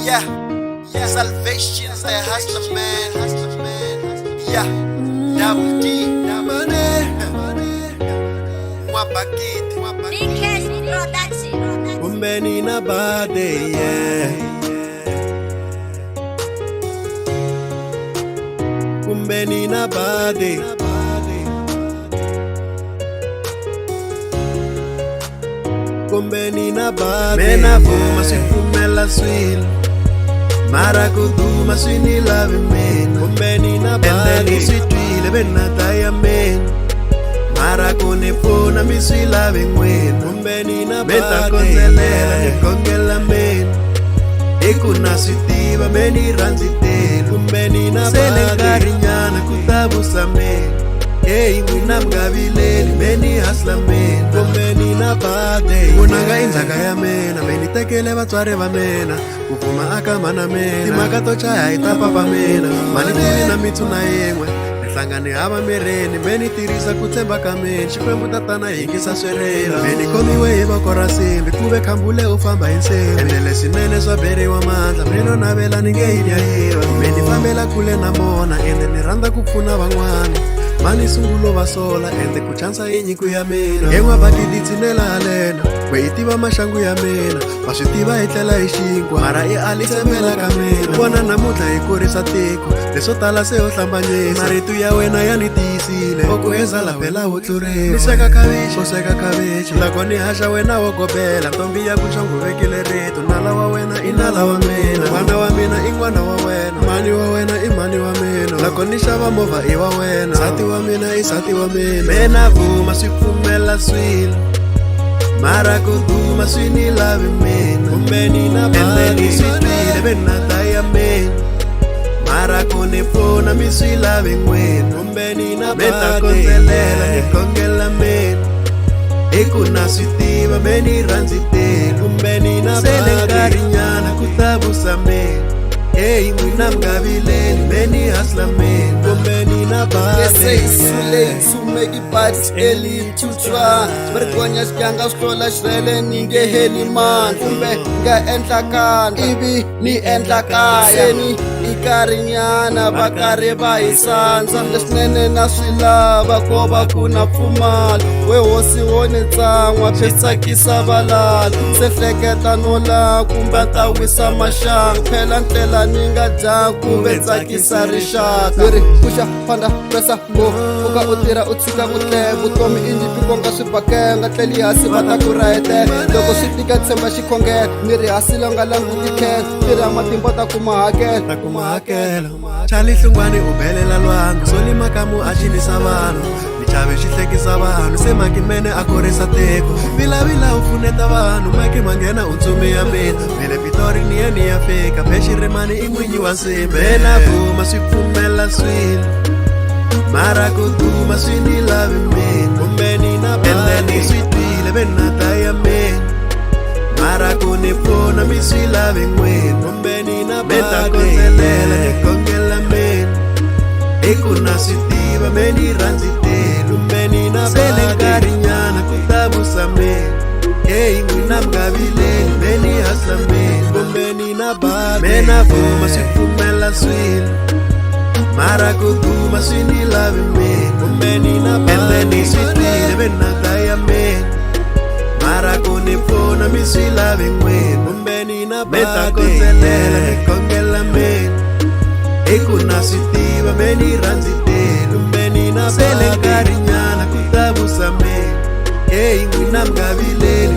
Yeah, salvation's the hustler man. Yeah, double D, Mwapakit, Big Cash Production. Kumbeni na bade, yeah. Kumbeni na bade. Kumbeni na bade. Mena vuma sifumela swil. Mara kuduma swinilave men. Kumbeni na bade. Endeni switwile benataya men. Mara kunefuna miswilave ngwen. Kumbeni na bade. Beta konzelela nikongela men. Ekuna switiva meni ranzitela. Kumbeni na bade. Sele ngarinyana kutabusa men. Hey, mwina mgavileli, meni hasla men. Kumbeni na bade. Kunanga inzaka ya mena, meni tekele vatswari va mena. Kufuma akamana mena, timakato chaya itapapa mena. Mani kuli na mitsu na yengwe, nihlangane hava mireni. Meni tirisa kutsemba ka meni, xikwembu tatana hingisa swerela. Meni komiwe hi voko ra simbi, kuve khambule u famba hi nsimbi. Endele swinene swa beriwa mandla, meno navela ni nge hi dyayiva. Meni fambela kule na mona, ende ni rhandza ku pfuna van'wana. Mani sungulo va sola, ende ku chansa hi nyiko ya mina. En'wa va tiditsinela halena, kwe hi tiva maxangu ya mina. Va swi tiva hi tlela hi xinkwa, mara i alisemela ka mina. Vona namuntlha hi kurisa tiko, leswo tala se ho hlambanyisa. Marito ya wena ya ni tiyisile, oko ezala phela wo tlurela. Ni sweka khavichi, u sweka khavichi, loko ni haxa wena wo gobela. Ntombi ya ku xonguvekile rito, nala wa wena i nala wa mina. N'wana wa mina i n'wana wa wena, mani wa wena i mani wa mina. Loko ni xava movha i wa wena, nsati wa mina i nsati wa mina. Mena vuma swi pfumela swilo, mara kuduma swi ni lavi mina. Kumbeni na bade, endeni swi twile benataya mina. Mara kunefuna mi swi lavi ngwena. Kumbeni na bade, beta konzelela nikongela mina. Ekuna swi tiva meni ranzitela. Kumbeni na bade, sele ngarinyana kutabusa mina. Hey, mwina mgavileli, meni hasla men. Kumbeni na bade. They say it's too late to make it, but it's early to try. Sbergonya skyanga strola shrele ninge heli man. Kumbe nga endla kani, ivi ni endla kaya. Seni ikarinyana vakari va hi sandza. Leswinene na swilava ko va kuna pfumala. We hosi wo ni tsan'wa swi tsakisa valala. Se hleketa no la kumbe ta wisa maxanga. Phela ndlela ni nga dya kumbe tsakisa rixaka. Leri kuxa fanda pesa ngo uka u tirha u tshika ku tlhe. Vutomi i nyipiko nga swi bakela, nga tleli hansi va ta ku rayete. Loko swi tika tshemba xikhongela, miri hansi la nga languti khela. Tirha matimba ta kuma hakela, ta kuma hakela. Chali hlungwane u belela lwangu, soli makamu a cinisa vanhu. Michave xi hlekisa vanhu, se makimene a kurisa tiko. Vilavila u pfuneta vanhu, maki manghena u ntsumi ya mina. Vele Pitori ni ye ni ya fika, Phexirimani i n'winyi wa nsimbi. Mena vuma swi pfumela swilo, mara kuduma swi ni lavi mina. Kumbeni na bade, endeni swi twile benataya mina. Mara kunefuna mi swi lavi ngwena. Kumbeni na bade, beta konzelela nikongela mina. Ekuna swi tiva meni ranzitela. Kumbeni na bade, sele ngarinyana kutabusa mina. Hey, mwina mgavileli, meni hasla mina. Kumbeni na bade, mena vuma swi pfumela swilo, mara kuduma swi ni lavi mina. Kumbeni na bade, endeni swi twile benataya mina. Mara kunefuna mi swi lavi ngwena. Kumbeni na bade, beta konzelela nikongela mina. Ekuna swi tiva meni ranzitela. Kumbeni na bade, sele ngarinyana kutabusa mina. Hey, mwina mgavileli,